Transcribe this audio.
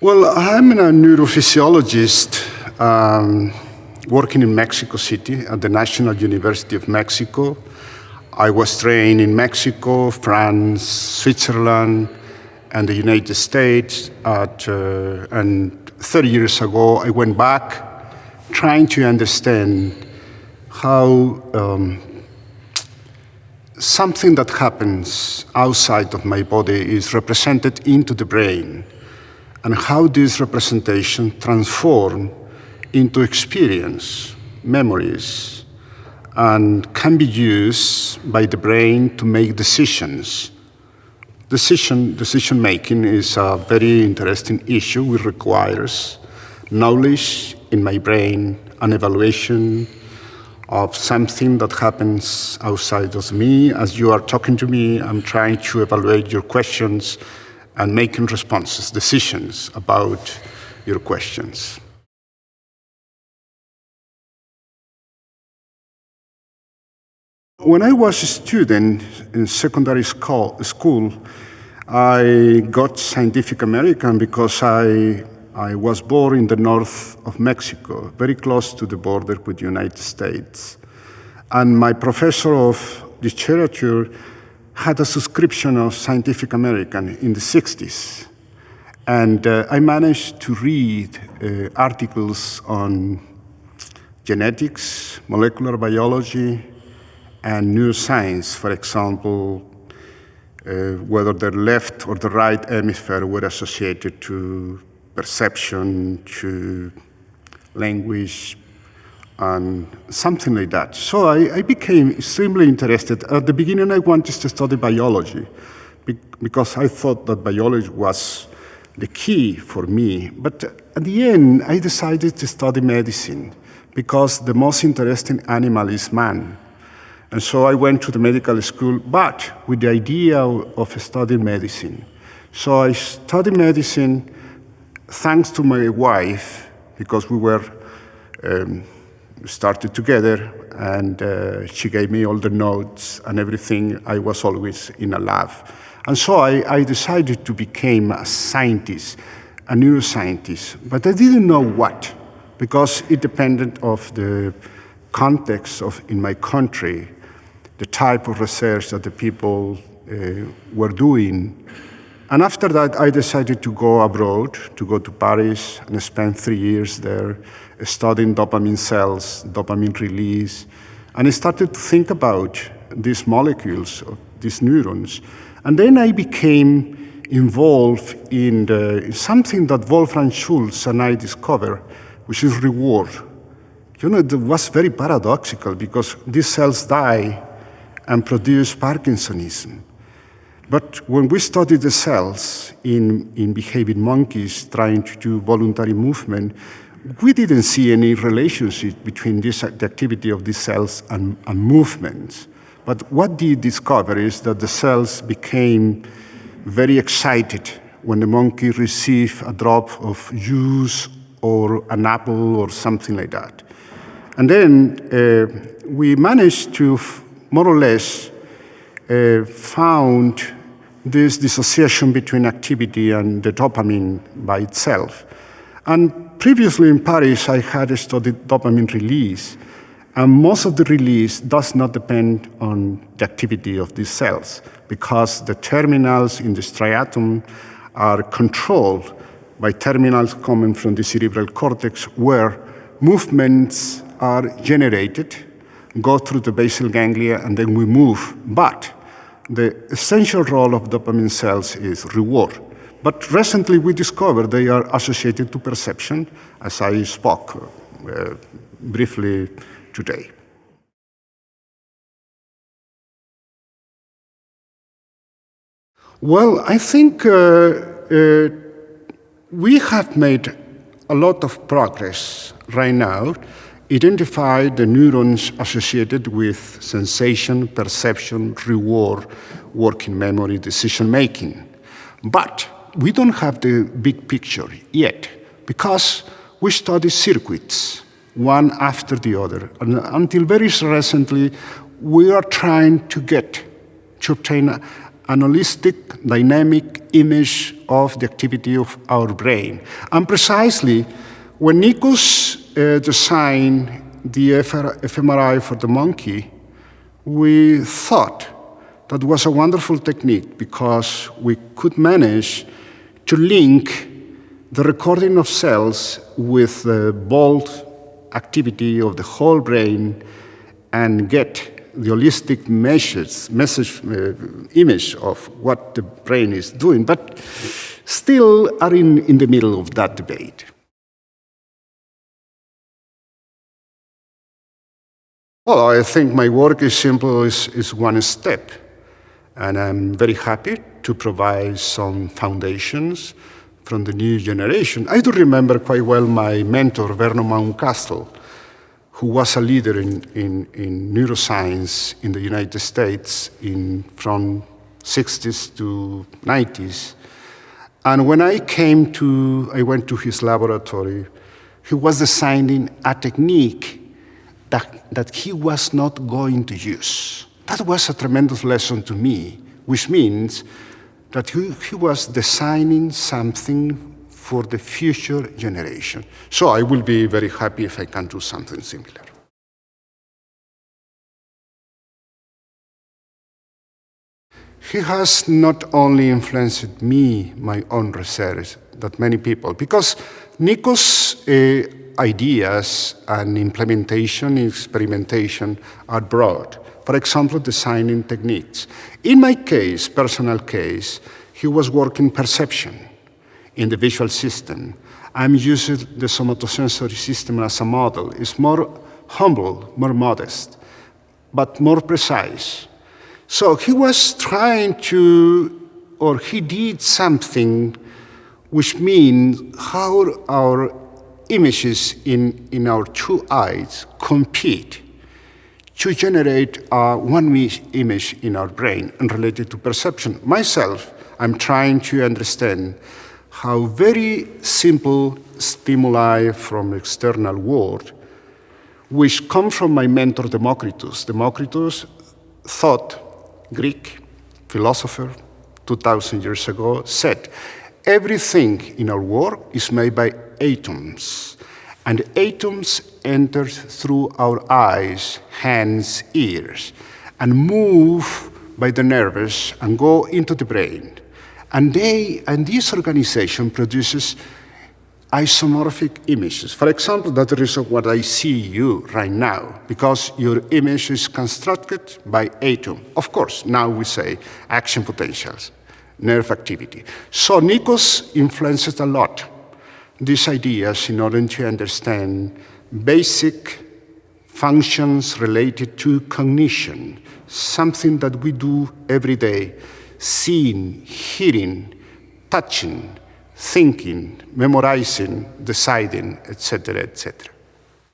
Well, I'm a neurophysiologist working in Mexico City at the National University of Mexico. I was trained in Mexico, France, Switzerland, and the United States. And 30 years ago, I went back trying to understand how something that happens outside of my body is represented into the brain, and how this representation transforms into experience, memories, and can be used by the brain to make decisions. Decision making is a very interesting issue which requires knowledge in my brain, an evaluation of something that happens outside of me. As you are talking to me, I'm trying to evaluate your questions and making responses, decisions about your questions. When I was a student in secondary school, I got Scientific American because I was born in the north of Mexico, very close to the border with the United States. And my professor of literature had a subscription of Scientific American in the 60s. And I managed to read articles on genetics, molecular biology, and neuroscience, for example, whether the left or the right hemisphere were associated to perception, to language, and something like that. So I became extremely interested. At the beginning, I wanted to study biology because I thought that biology was the key for me. But at the end, I decided to study medicine because the most interesting animal is man. And so I went to the medical school, but with the idea of studying medicine. So I studied medicine thanks to my wife, because we were started together, and she gave me all the notes and everything. I was always in a lab. And so I decided to become a scientist, a neuroscientist, but I didn't know what, because it depended of the context of in my country, the type of research that the people were doing. And after that, I decided to go abroad, to go to Paris, and spend 3 years there studying dopamine cells, dopamine release. And I started to think about these molecules, these neurons. And then I became involved in something that Wolfram Schultz and I discovered, which is reward. You know, it was very paradoxical because these cells die and produce Parkinsonism. But when we studied the cells in behaving monkeys trying to do voluntary movement, we didn't see any relationship between the activity of these cells and movements. But what we discovered is that the cells became very excited when the monkey received a drop of juice or an apple or something like that. And then we managed to more or less found this dissociation between activity and the dopamine by itself. And previously in Paris, I had studied dopamine release, and most of the release does not depend on the activity of these cells, because the terminals in the striatum are controlled by terminals coming from the cerebral cortex, where movements are generated, go through the basal ganglia, and then we move. But the essential role of dopamine cells is reward. But recently we discovered they are associated to perception, as I spoke briefly today. Well, I think we have made a lot of progress right now, identify the neurons associated with sensation, perception, reward, working memory, decision-making. But we don't have the big picture yet, because we study circuits, one after the other. And until very recently, we are trying to obtain an holistic, dynamic image of the activity of our brain. And precisely, when Nikos designed the fMRI for the monkey, we thought that was a wonderful technique because we could manage to link the recording of cells with the bold activity of the whole brain and get the holistic image of what the brain is doing, but still are in the middle of that debate. Well, I think my work is simple, is one step. And I'm very happy to provide some foundations from the new generation. I do remember quite well my mentor, Vernon Mountcastle, who was a leader in neuroscience in the United States from 60s to 90s. And when I went to his laboratory, he was designing a technique that he was not going to use. That was a tremendous lesson to me, which means that he was designing something for the future generation. So I will be very happy if I can do something similar. He has not only influenced me, my own research, that many people, because Nikos' ideas and implementation, experimentation are broad. For example, designing techniques. In my case, personal case, he was working perception in the visual system. I'm using the somatosensory system as a model. It's more humble, more modest, but more precise. So he was trying to, or he did something which means how our images in our two eyes compete to generate one image in our brain and related to perception. Myself, I'm trying to understand how very simple stimuli from external world, which come from my mentor Democritus. Democritus thought, Greek philosopher, 2,000 years ago, said, everything in our world is made by atoms, and atoms enter through our eyes, hands, ears, and move by the nerves and go into the brain. And this organization produces isomorphic images. For example, that is what I see you right now, because your image is constructed by atom. Of course, now we say action potentials, nerve activity. So Nikos influenced a lot these ideas in order to understand basic functions related to cognition, something that we do every day, seeing, hearing, touching, thinking, memorizing, deciding, etc., etc.